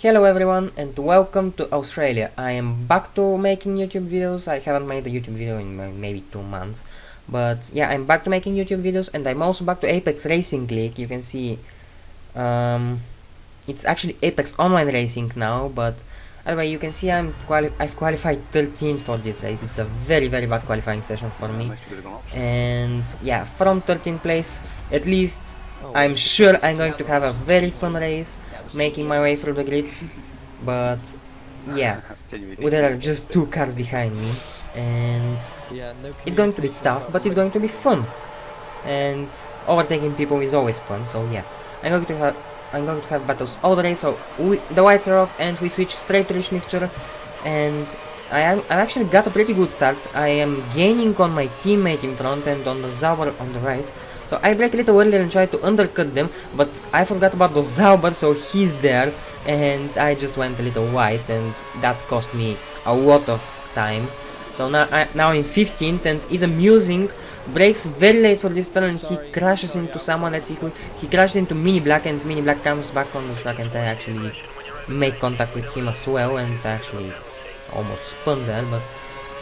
Hello everyone and welcome to Australia. I am back to making YouTube videos. I haven't made a YouTube video in maybe 2 months. But yeah, I'm back to making YouTube videos and I'm also back to Apex Racing League. You can see it's actually Apex Online Racing now, but anyway, you can see I've qualified 13th for this race. It's a very bad qualifying session for me. And yeah, from 13th place, at least I'm sure I'm going to have a very fun race, making my way through the grid. But yeah, there are just 2 cars behind me, and it's going to be tough, but it's going to be fun. And overtaking people is always fun, so yeah, I'm going to have battles all the race. So the whites are off, and we switch straight to rich mixture, and I actually got a pretty good start. I am gaining on my teammate in front and on the Zauber on the right. So I brake a little earlier and try to undercut them, but I forgot about the Zauber, so he's there, and I just went a little wide, and that cost me a lot of time. So now I'm 15th, and is amusing. Brakes very late for this turn, and he crashes into someone. Let's see who. He crashes into Mini Black, and Mini Black comes back on the track, and I actually make contact with him as well, and actually almost spun there. But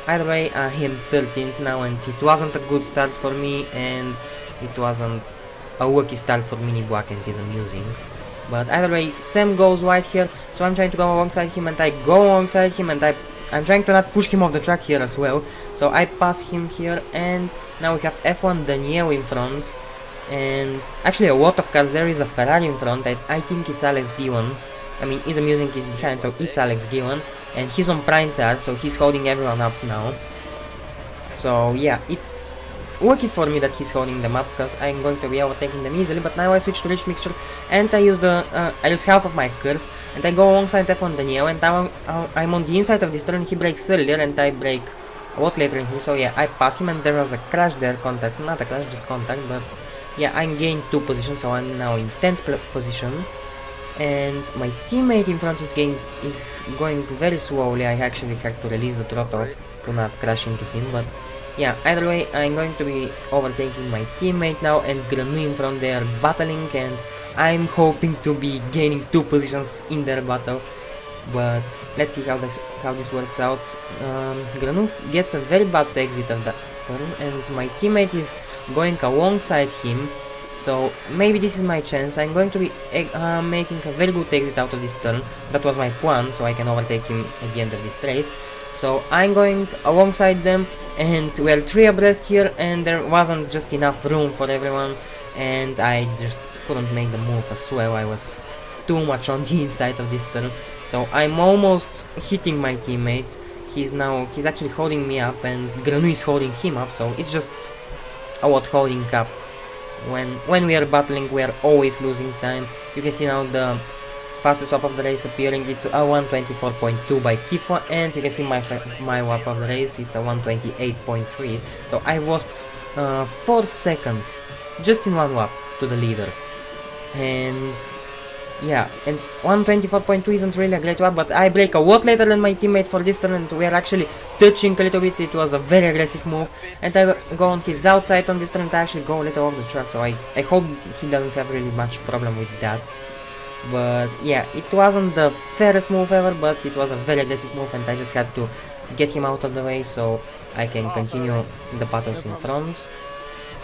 either way, I am 13th now, and it wasn't a good start for me, and it wasn't a lucky start for Mini Black, and it's amusing. But either way, Sam goes wide here, so I'm trying to go alongside him, and I go alongside him, and I'm trying to not push him off the track here as well. So I pass him here, and now we have F1 Daniel in front, and actually a lot of cars. There is a Ferrari in front. I think it's Alex Giwan. I mean, it's amusing, he's behind, so it's Alex Giwan, and he's on prime tires, so he's holding everyone up now. So yeah, it's lucky for me that he's holding them up, because I'm going to be overtaking them easily. But now I switch to rich mixture, and I use half of my curse, and I go alongside F1 Daniel, and now I'm on the inside of this turn. He brakes earlier, and I brake a lot later in him. So yeah, I pass him, and there was a crash there, contact, not a crash, just contact. But yeah, I gained 2 positions, so I'm now in 10th position. And my teammate in front is going very slowly. I actually had to release the throttle to not crash into him, but yeah, either way, I'm going to be overtaking my teammate now, and Granu in front. They are battling, and I'm hoping to be gaining 2 positions in their battle. But let's see how this works out. Granu gets a very bad exit of that turn, and my teammate is going alongside him. So maybe this is my chance. I'm going to be making a very good exit out of this turn. That was my plan, so I can overtake him at the end of this straight. So I'm going alongside them, and we're 3 abreast here, and there wasn't just enough room for everyone, and I just couldn't make the move as well. I was too much on the inside of this turn, so I'm almost hitting my teammate. He's actually holding me up, and Granu is holding him up, so it's just a lot holding up. When we are battling, we are always losing time. You can see now the fastest lap of the race appearing. It's a 124.2 by Kifwa, and you can see my lap of the race. It's a 128.3. So I lost 4 seconds just in 1 lap to the leader. And yeah, and 124.2 isn't really a great lap, but I brake a lot later than my teammate for this turn, and we are actually touching a little bit. It was a very aggressive move, and I go on his outside on this turn, and I actually go a little off the track, so I hope he doesn't have really much problem with that. But yeah, it wasn't the fairest move ever, but it was a very aggressive move, and I just had to get him out of the way so I can continue the battles in front.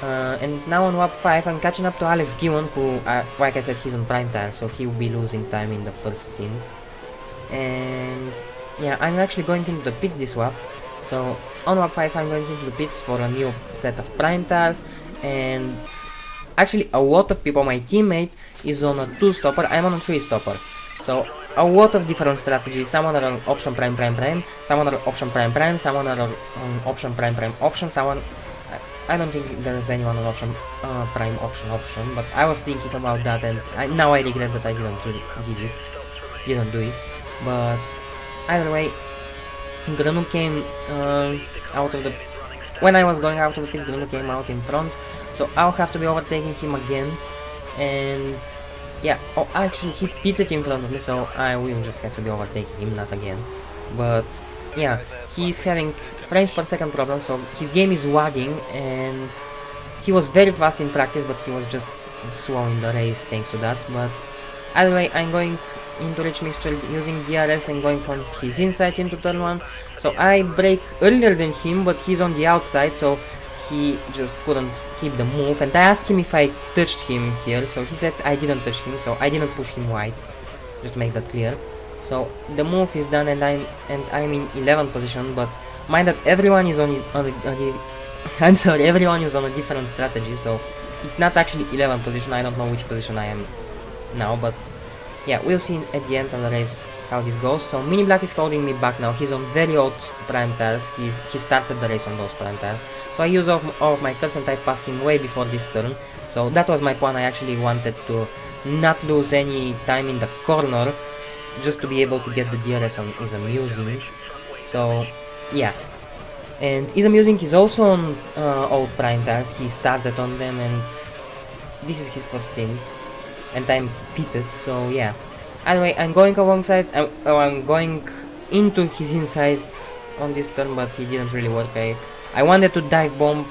And now on lap 5, I'm catching up to Alex Giwan, who, like I said, he's on prime tire, so he will be losing time in the first stint. And yeah, I'm actually going into the pits this lap. So on lap 5, I'm going into the pits for a new set of prime tires, and actually a lot of people. My teammate is on a 2-stopper, I'm on a 3-stopper. So a lot of different strategies. Someone are on option prime, someone are option prime, someone are on option prime, option, someone... I don't think there is anyone on option prime option, but I was thinking about that, and now I regret that I didn't do it. But either way, Granu came out of the... When I was going out of the pits, Granu came out in front, so I'll have to be overtaking him again. And yeah, oh, actually he pitted in front of me, so I will just have to be overtaking him, not again. But yeah, he's having frames per second problems, so his game is lagging, and he was very fast in practice, but he was just slow in the race thanks to that. But either way, I'm going into rich mixture using DRS and going from his inside into turn 1. So I break earlier than him, but he's on the outside, so he just couldn't keep the move. And I asked him if I touched him here, so he said I didn't touch him, so I didn't push him wide, just to make that clear. So the move is done, and I'm in 11th position, but mind that everyone is I'm sorry, everyone is on a different strategy, so it's not actually 11th position. I don't know which position I am now, but yeah, we'll see at the end of the race how this goes. So Mini Black is holding me back now. He's on very old prime tires. He started the race on those prime tires. So I use all of my cuts and I passed him way before this turn. So that was my plan. I actually wanted to not lose any time in the corner, just to be able to get the DRS on Is Amusing. So yeah, and Is Amusing is also on old prime tires. He started on them, and this is his first stint, and I'm pitted. So yeah, anyway, I'm going alongside, I'm going into his insides on this turn, but he didn't really work. I wanted to dive bomb,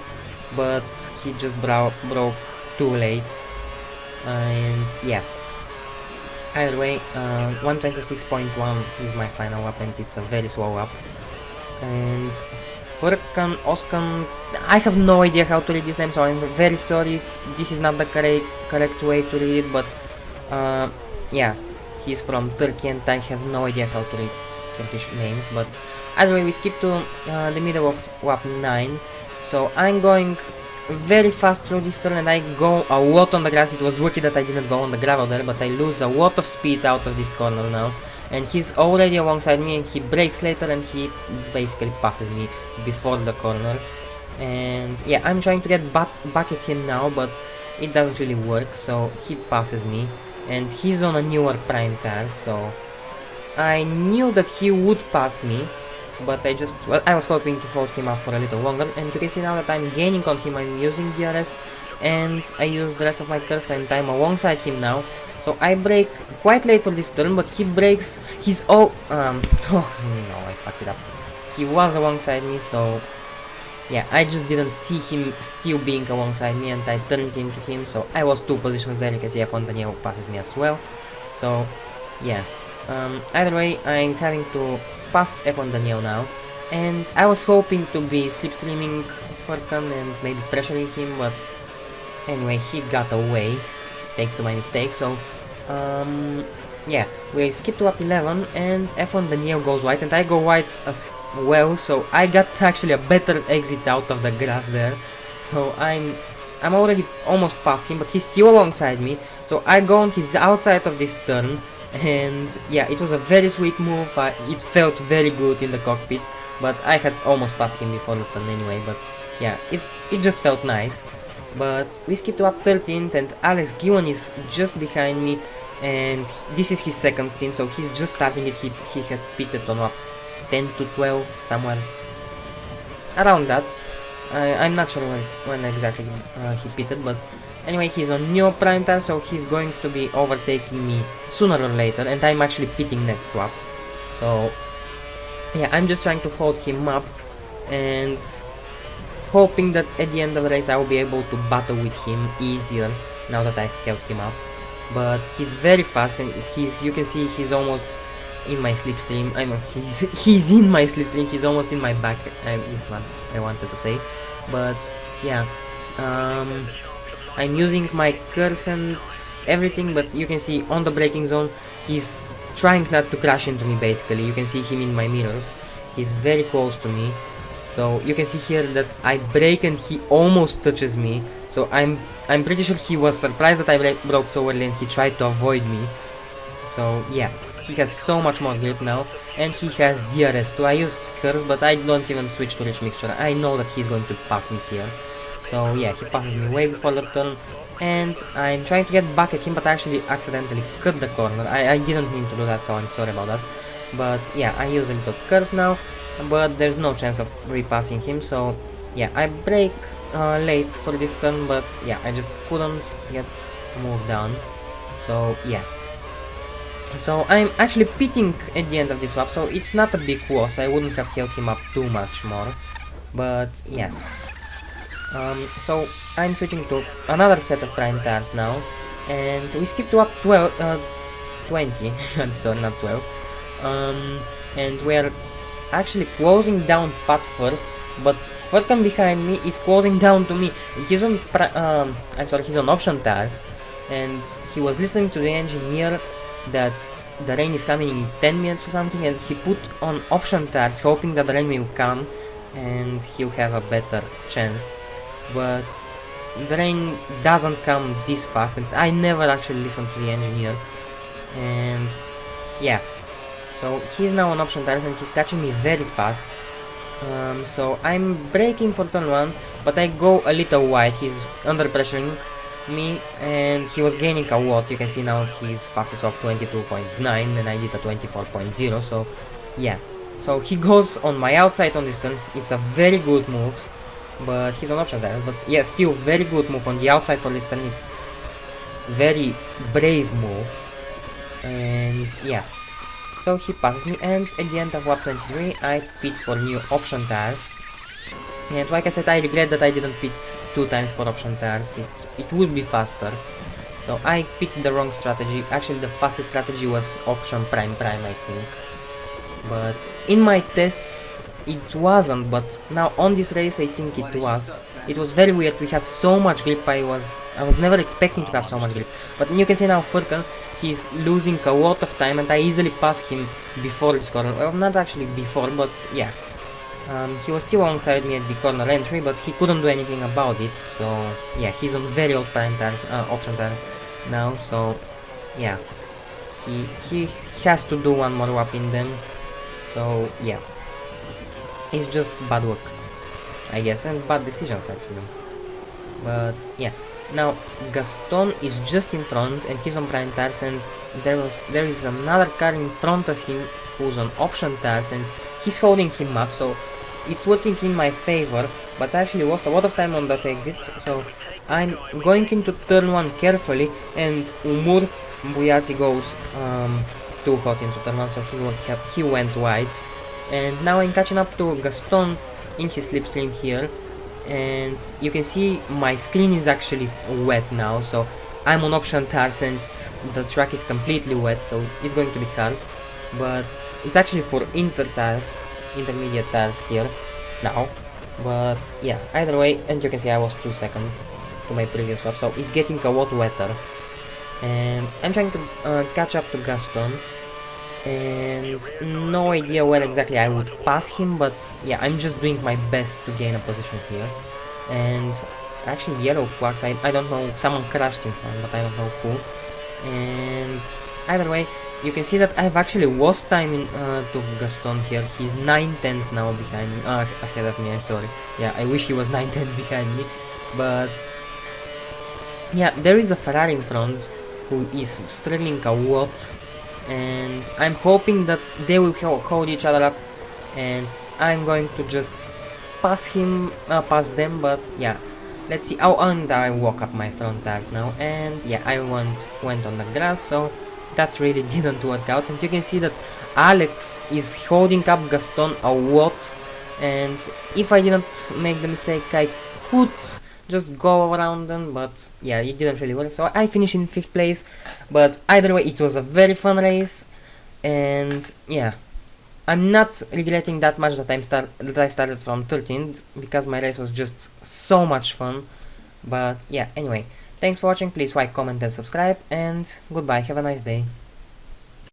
but he just broke too late, and yeah. Either way, 126.1 is my final lap, and it's a very slow lap. And Furkan, Oskan, I have no idea how to read this name, so I'm very sorry if this is not the correct way to read it, but yeah, he's from Turkey and I have no idea how to read Turkish names. But either way, we skip to the middle of lap 9, so I'm going very fast through this turn and I go a lot on the grass. It was lucky that I didn't go on the gravel there, but I lose a lot of speed out of this corner now. And he's already alongside me, and he brakes later and he basically passes me before the corner. And yeah, I'm trying to get back at him now, but it doesn't really work, so he passes me. And he's on a newer prime tire, so I knew that he would pass me, but I was hoping to hold him up for a little longer. And you can see now that I'm gaining on him. I'm using DRS, and I use the rest of my curse, and I'm alongside him now. So I brake quite late for this turn, but he brakes. Oh no, I fucked it up. He was alongside me, so yeah, I just didn't see him still being alongside me, and I turned into him. So I was 2 positions there. You can see Fontanier passes me as well. So yeah, either way, I'm having to pass F1 Daniel now, and I was hoping to be slipstreaming Furkan and maybe pressuring him, but anyway, he got away thanks to my mistake. So yeah, we skip to lap 11 and F1 Daniel goes wide and I go wide as well, so I got actually a better exit out of the grass there. So I'm already almost past him, but he's still alongside me, so I go on his outside of this turn. And yeah, it was a very sweet move. It felt very good in the cockpit, but I had almost passed him before the turn anyway. But yeah, it just felt nice. But we skip to up 13th, and Alex Gillen is just behind me, and this is his second stint, so he's just starting it. He had pitted on up 10 to 12, somewhere around that. I'm not sure when exactly he pitted, but anyway, he's on new prime tire, so he's going to be overtaking me sooner or later, and I'm actually pitting next lap. So yeah, I'm just trying to hold him up and hoping that at the end of the race I will be able to battle with him easier now that I've held him up. But he's very fast, and you can see he's almost in my slipstream. He's in my slipstream. He's almost in my back. Is what I wanted to say. But yeah, I'm using my curse and everything, but you can see on the braking zone he's trying not to crash into me. Basically, you can see him in my mirrors. He's very close to me, so you can see here that I brake and he almost touches me. So I'm pretty sure he was surprised that I broke so early and he tried to avoid me. So yeah, he has so much more grip now, and he has DRS too. I use curse, but I don't even switch to rich mixture. I know that he's going to pass me here. So yeah, he passes me way before the turn, and I'm trying to get back at him, but I actually accidentally cut the corner. I didn't mean to do that, so I'm sorry about that. But yeah, I use a little curse now, but there's no chance of repassing him. So yeah, I brake late for this turn, but yeah, I just couldn't get moved down. So yeah, so I'm actually pitting at the end of this lap, so it's not a big loss. I wouldn't have held him up too much more, but yeah. So I'm switching to another set of prime tires now, and we skip to up 12, 20, sorry, not 12. And we're actually closing down Fat first, but Furkan behind me is closing down to me. He's on he's on option task, and he was listening to the engineer that the rain is coming in 10 minutes or something, and he put on option task hoping that the rain will come and he'll have a better chance. But the rain doesn't come this fast, and I never actually listened to the engineer. And yeah, so he's now on option task and he's catching me very fast. So I'm braking for turn 1, but I go a little wide. He's under pressuring me and he was gaining a lot. You can see now he's fastest of 22.9 and I did a 24.0. so yeah, so he goes on my outside on this turn. It's a very good move, but he's on option task. But yeah, still very good move on the outside for this turn. It's very brave move. And yeah, so he passes me, and at the end of lap 23 I pit for new option tires. And like I said, I regret that I didn't pit 2 times for option tires. It would be faster. So I picked the wrong strategy. Actually the fastest strategy was option prime I think. But in my tests it wasn't, but now on this race I think it was. It was very weird. We had so much grip. I was never expecting to have so much grip. But you can see now Furkan, he's losing a lot of time, and I easily passed him before this corner. Well, not actually before, but yeah. He was still alongside me at the corner entry, but he couldn't do anything about it. So yeah, he's on very old prime tires, option tires now. So yeah, he has to do one more lap in them. So yeah, it's just bad luck, I guess, and bad decisions actually. But yeah, now Gaston is just in front and he's on prime tires, and there is another car in front of him who's on option tires and he's holding him up, so it's working in my favor. But I actually lost a lot of time on that exit, so I'm going into turn 1 carefully, and Umur Buyazi goes too hot into turn 1, so he went wide. And now I'm catching up to Gaston in his slipstream here, and you can see my screen is actually wet now, so I'm on option tires and the track is completely wet, so it's going to be hard. But it's actually for intermediate tires here now. But yeah, either way, and you can see I was 2 seconds to my previous swap, so it's getting a lot wetter. And I'm trying to catch up to Gaston, and no idea where exactly I would pass him, but yeah, I'm just doing my best to gain a position here. And actually yellow flags, I don't know, someone crashed in front, but I don't know who. And either way, you can see that I've actually lost time to Gaston here. He's 9/10 now behind me, ahead of me, I'm sorry. Yeah, I wish he was 9/10 behind me. But yeah, there is a Ferrari in front who is struggling a lot, and I'm hoping that they will hold each other up, and I'm going to just pass them. But yeah, let's see. Oh, and I walk up my front tires now, and yeah, I went on the grass, so that really didn't work out. And you can see that Alex is holding up Gaston a lot, and if I didn't make the mistake, I could just go around them, but yeah, it didn't really work, so I finished in 5th place. But either way, it was a very fun race, and yeah, I'm not regretting that much that I started from 13th, because my race was just so much fun. But yeah, anyway, thanks for watching. Please like, comment and subscribe, and goodbye, have a nice day.